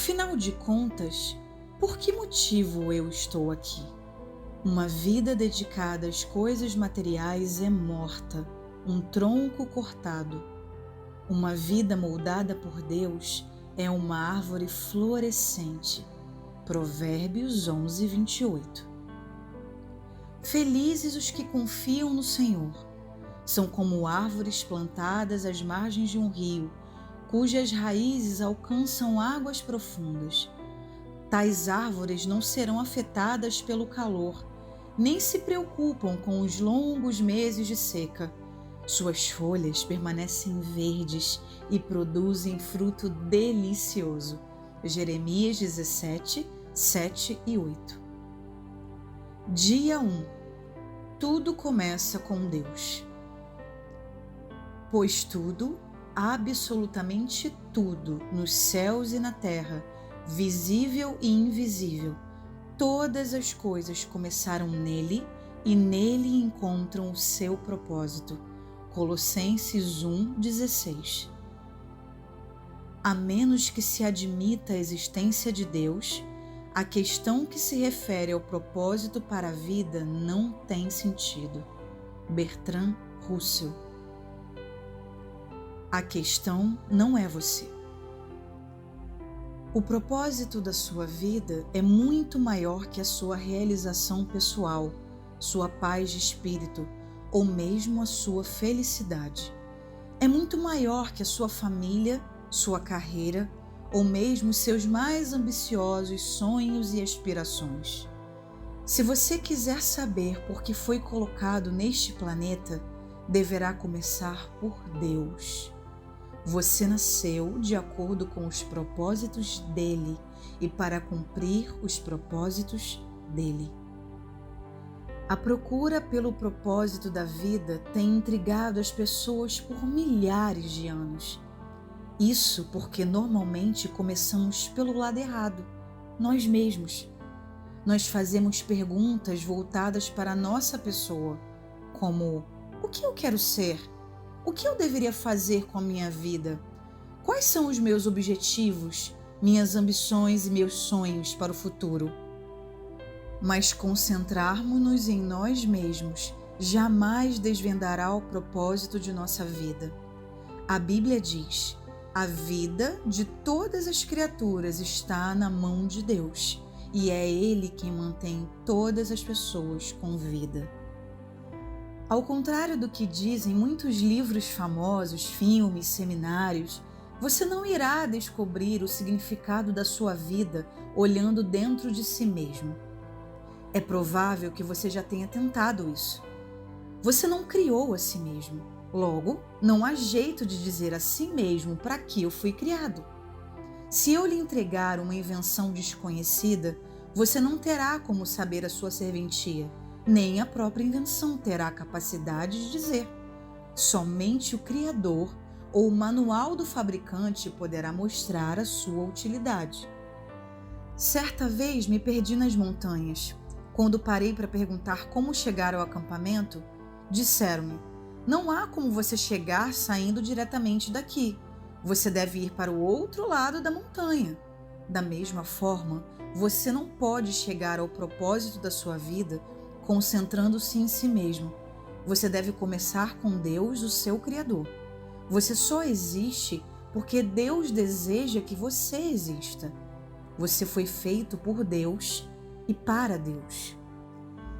Afinal de contas, por que motivo eu estou aqui? Uma vida dedicada às coisas materiais é morta, um tronco cortado. Uma vida moldada por Deus é uma árvore florescente. Provérbios 11, 28. Felizes os que confiam no Senhor. São como árvores plantadas às margens de um rio, cujas raízes alcançam águas profundas. Tais árvores não serão afetadas pelo calor, nem se preocupam com os longos meses de seca. Suas folhas permanecem verdes e produzem fruto delicioso. Jeremias 17, 7 e 8. Dia 1. Tudo começa com Deus. Pois tudo, absolutamente tudo, nos céus e na terra, visível e invisível, todas as coisas começaram nele e nele encontram o seu propósito. Colossenses 1:16. A menos que se admita a existência de Deus, a questão que se refere ao propósito para a vida não tem sentido. Bertrand Russell. A questão não é você. O propósito da sua vida é muito maior que a sua realização pessoal, sua paz de espírito ou mesmo a sua felicidade. É muito maior que a sua família, sua carreira ou mesmo seus mais ambiciosos sonhos e aspirações. Se você quiser saber por que foi colocado neste planeta, deverá começar por Deus. Você nasceu de acordo com os propósitos dele e para cumprir os propósitos dele. A procura pelo propósito da vida tem intrigado as pessoas por milhares de anos. Isso porque normalmente começamos pelo lado errado, nós mesmos. Nós fazemos perguntas voltadas para a nossa pessoa, como: o que eu quero ser? O que eu deveria fazer com a minha vida? Quais são os meus objetivos, minhas ambições e meus sonhos para o futuro? Mas concentrarmos-nos em nós mesmos jamais desvendará o propósito de nossa vida. A Bíblia diz: a vida de todas as criaturas está na mão de Deus, e é Ele quem mantém todas as pessoas com vida. Ao contrário do que dizem muitos livros famosos, filmes, seminários, você não irá descobrir o significado da sua vida olhando dentro de si mesmo. É provável que você já tenha tentado isso. Você não criou a si mesmo. Logo, não há jeito de dizer a si mesmo para que eu fui criado. Se eu lhe entregar uma invenção desconhecida, você não terá como saber a sua serventia. Nem a própria invenção terá a capacidade de dizer. Somente o Criador ou o manual do fabricante poderá mostrar a sua utilidade. Certa vez me perdi nas montanhas. Quando parei para perguntar como chegar ao acampamento, disseram-me: não há como você chegar saindo diretamente daqui. Você deve ir para o outro lado da montanha. Da mesma forma, você não pode chegar ao propósito da sua vida concentrando-se em si mesmo. Você deve começar com Deus, o seu Criador. Você só existe porque Deus deseja que você exista. Você foi feito por Deus e para Deus.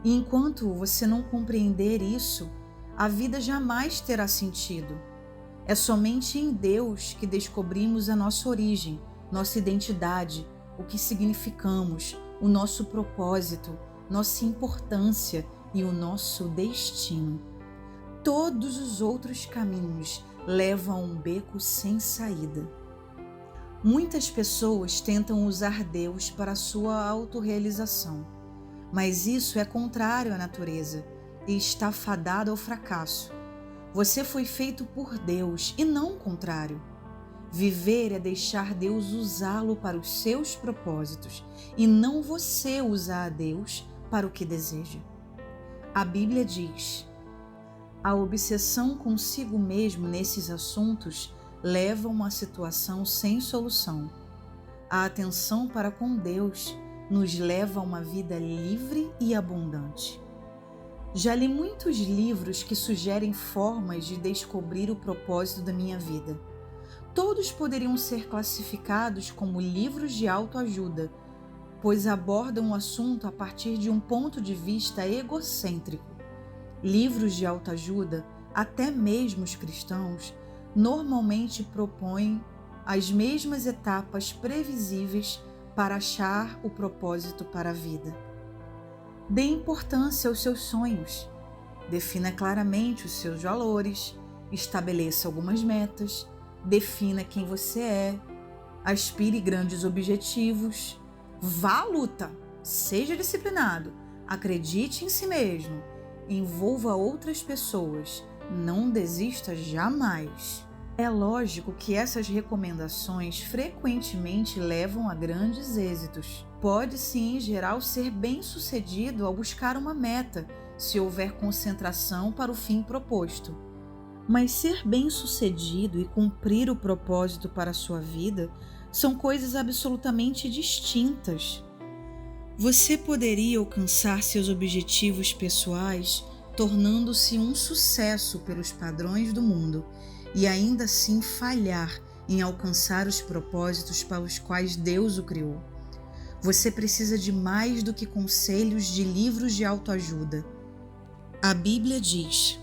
E enquanto você não compreender isso, a vida jamais terá sentido. É somente em Deus que descobrimos a nossa origem, nossa identidade, o que significamos, o nosso propósito, nossa importância e o nosso destino. Todos os outros caminhos levam a um beco sem saída. Muitas pessoas tentam usar Deus para a sua autorrealização, mas isso é contrário à natureza e está fadado ao fracasso. Você foi feito por Deus e não o contrário. Viver é deixar Deus usá-lo para os seus propósitos e não você usar a Deus para o que deseja. A Bíblia diz: a obsessão consigo mesmo nesses assuntos leva a uma situação sem solução. A atenção para com Deus nos leva a uma vida livre e abundante. Já li muitos livros que sugerem formas de descobrir o propósito da minha vida. Todos poderiam ser classificados como livros de autoajuda, pois abordam o assunto a partir de um ponto de vista egocêntrico. Livros de autoajuda, até mesmo os cristãos, normalmente propõem as mesmas etapas previsíveis para achar o propósito para a vida. Dê importância aos seus sonhos. Defina claramente os seus valores, estabeleça algumas metas, defina quem você é, aspire grandes objetivos, vá à luta, seja disciplinado, acredite em si mesmo, envolva outras pessoas, não desista jamais. É lógico que essas recomendações frequentemente levam a grandes êxitos. Pode-se, em geral, ser bem-sucedido ao buscar uma meta, se houver concentração para o fim proposto. Mas ser bem-sucedido e cumprir o propósito para a sua vida são coisas absolutamente distintas. Você poderia alcançar seus objetivos pessoais tornando-se um sucesso pelos padrões do mundo e ainda assim falhar em alcançar os propósitos para os quais Deus o criou. Você precisa de mais do que conselhos de livros de autoajuda. A Bíblia diz: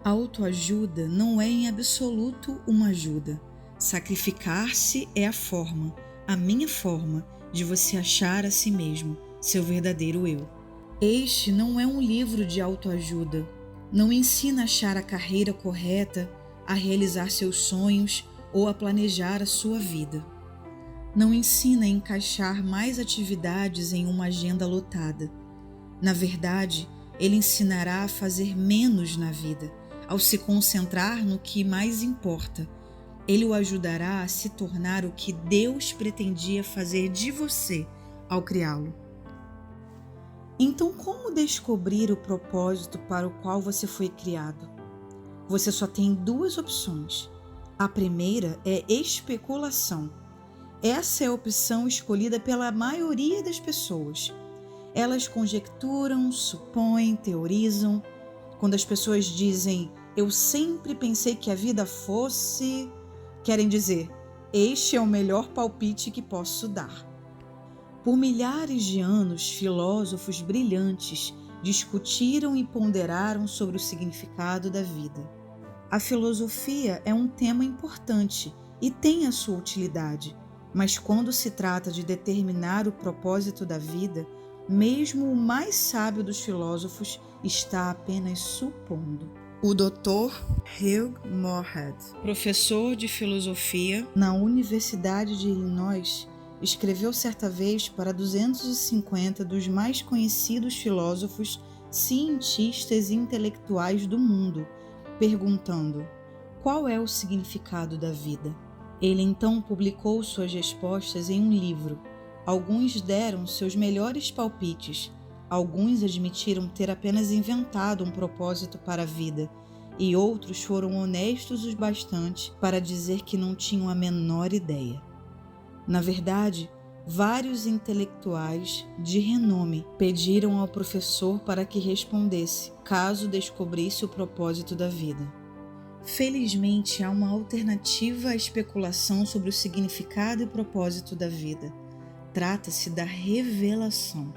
a autoajuda não é em absoluto uma ajuda. Sacrificar-se é a minha forma de você achar a si mesmo, seu verdadeiro eu. Este não é um livro de autoajuda. Não ensina a achar a carreira correta, a realizar seus sonhos ou a planejar a sua vida. Não ensina a encaixar mais atividades em uma agenda lotada. Na verdade, ele ensinará a fazer menos na vida, ao se concentrar no que mais importa. Ele o ajudará a se tornar o que Deus pretendia fazer de você ao criá-lo. Então, como descobrir o propósito para o qual você foi criado? Você só tem duas opções. A primeira é especulação. Essa é a opção escolhida pela maioria das pessoas. Elas conjecturam, supõem, teorizam. Quando as pessoas dizem, eu sempre pensei que a vida fosse, querem dizer, este é o melhor palpite que posso dar. Por milhares de anos, filósofos brilhantes discutiram e ponderaram sobre o significado da vida. A filosofia é um tema importante e tem a sua utilidade, mas quando se trata de determinar o propósito da vida, mesmo o mais sábio dos filósofos está apenas supondo. O Dr. Hugh Moorhead, professor de filosofia na Universidade de Illinois, escreveu certa vez para 250 dos mais conhecidos filósofos, cientistas e intelectuais do mundo, perguntando: qual é o significado da vida? Ele então publicou suas respostas em um livro. Alguns deram seus melhores palpites, alguns admitiram ter apenas inventado um propósito para a vida, e outros foram honestos o bastante para dizer que não tinham a menor ideia. Na verdade, vários intelectuais de renome pediram ao professor para que respondesse, caso descobrisse o propósito da vida. Felizmente, há uma alternativa à especulação sobre o significado e propósito da vida. Trata-se da revelação.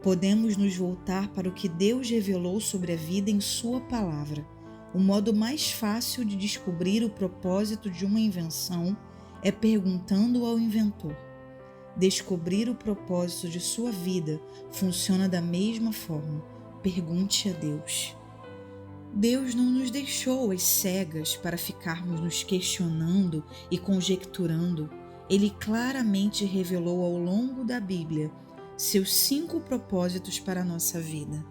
Podemos nos voltar para o que Deus revelou sobre a vida em Sua palavra. O modo mais fácil de descobrir o propósito de uma invenção é perguntando ao inventor. Descobrir o propósito de sua vida funciona da mesma forma. Pergunte a Deus. Deus não nos deixou às cegas para ficarmos nos questionando e conjecturando. Ele claramente revelou ao longo da Bíblia seus 5 propósitos para a nossa vida.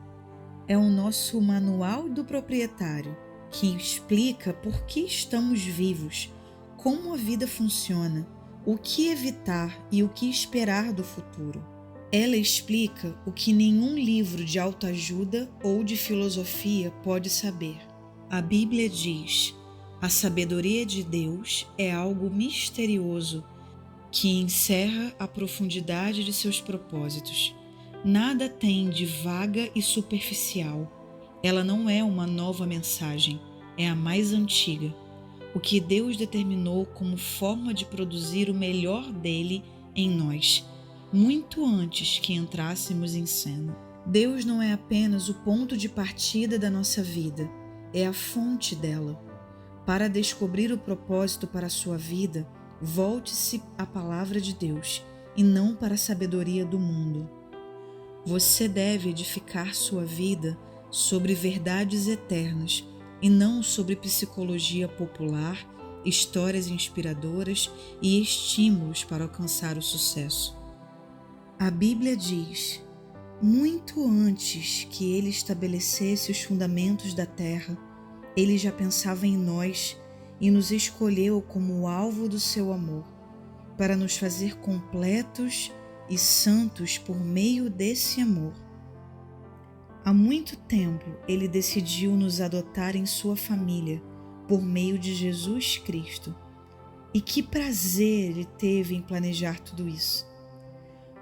É o nosso manual do proprietário, que explica por que estamos vivos, como a vida funciona, o que evitar e o que esperar do futuro. Ela explica o que nenhum livro de autoajuda ou de filosofia pode saber. A Bíblia diz: a sabedoria de Deus é algo misterioso que encerra a profundidade de seus propósitos. Nada tem de vaga e superficial. Ela não é uma nova mensagem, é a mais antiga. O que Deus determinou como forma de produzir o melhor dele em nós, muito antes que entrássemos em cena. Deus não é apenas o ponto de partida da nossa vida, é a fonte dela. Para descobrir o propósito para a sua vida, volte-se à palavra de Deus e não para a sabedoria do mundo. Você deve edificar sua vida sobre verdades eternas e não sobre psicologia popular, histórias inspiradoras e estímulos para alcançar o sucesso. A Bíblia diz: muito antes que ele estabelecesse os fundamentos da terra, ele já pensava em nós e nos escolheu como o alvo do seu amor, para nos fazer completos e santos por meio desse amor. Há muito tempo ele decidiu nos adotar em sua família por meio de Jesus Cristo. E que prazer ele teve em planejar tudo isso.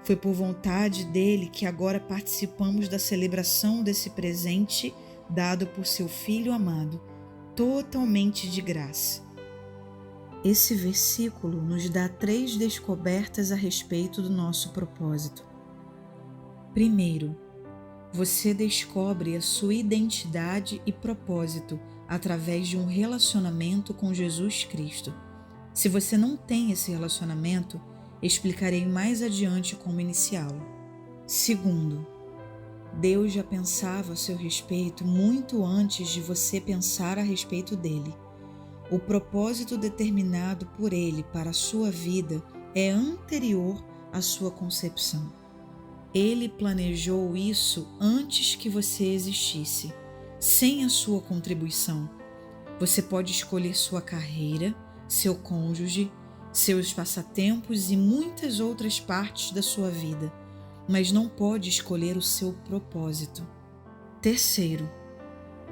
Foi por vontade dele que agora participamos da celebração desse presente dado por seu Filho amado, totalmente de graça. Esse versículo nos dá 3 descobertas a respeito do nosso propósito. Primeiro, você descobre a sua identidade e propósito através de um relacionamento com Jesus Cristo. Se você não tem esse relacionamento, explicarei mais adiante como iniciá-lo. Segundo, Deus já pensava a seu respeito muito antes de você pensar a respeito dele. O propósito determinado por ele para a sua vida é anterior à sua concepção. Ele planejou isso antes que você existisse, sem a sua contribuição. Você pode escolher sua carreira, seu cônjuge, seus passatempos e muitas outras partes da sua vida, mas não pode escolher o seu propósito. Terceiro,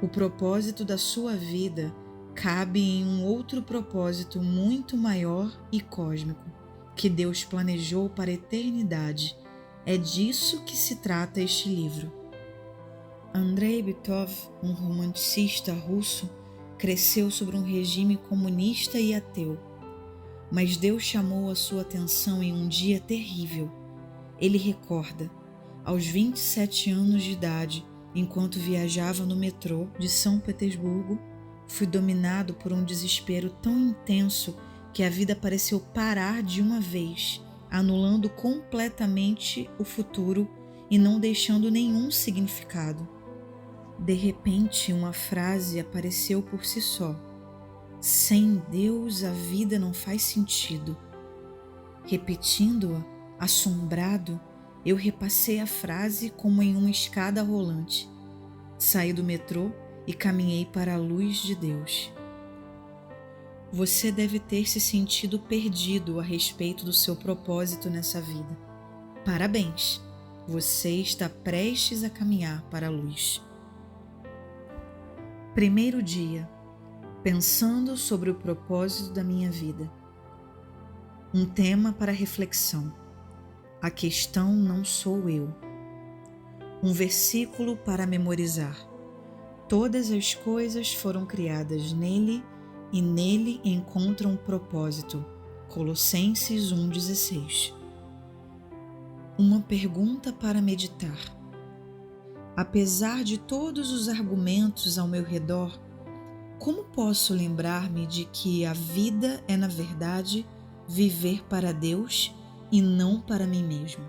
o propósito da sua vida cabe em um outro propósito muito maior e cósmico, que Deus planejou para a eternidade. É disso que se trata este livro. Andrei Bitov, um romanticista russo, cresceu sobre um regime comunista e ateu. Mas Deus chamou a sua atenção em um dia terrível. Ele recorda, aos 27 anos de idade, enquanto viajava no metrô de São Petersburgo, fui dominado por um desespero tão intenso que a vida pareceu parar de uma vez, anulando completamente o futuro e não deixando nenhum significado. De repente, uma frase apareceu por si só: sem Deus, a vida não faz sentido. Repetindo-a, assombrado, eu repassei a frase como em uma escada rolante. Saí do metrô e caminhei para a luz de Deus. Você deve ter se sentido perdido a respeito do seu propósito nessa vida. Parabéns! Você está prestes a caminhar para a luz. Primeiro dia, pensando sobre o propósito da minha vida. Um tema para reflexão. A questão não sou eu. Um versículo para memorizar. Todas as coisas foram criadas nele e nele encontram propósito. Colossenses 1,16. Uma pergunta para meditar. Apesar de todos os argumentos ao meu redor, como posso lembrar-me de que a vida é, na verdade, viver para Deus e não para mim mesmo?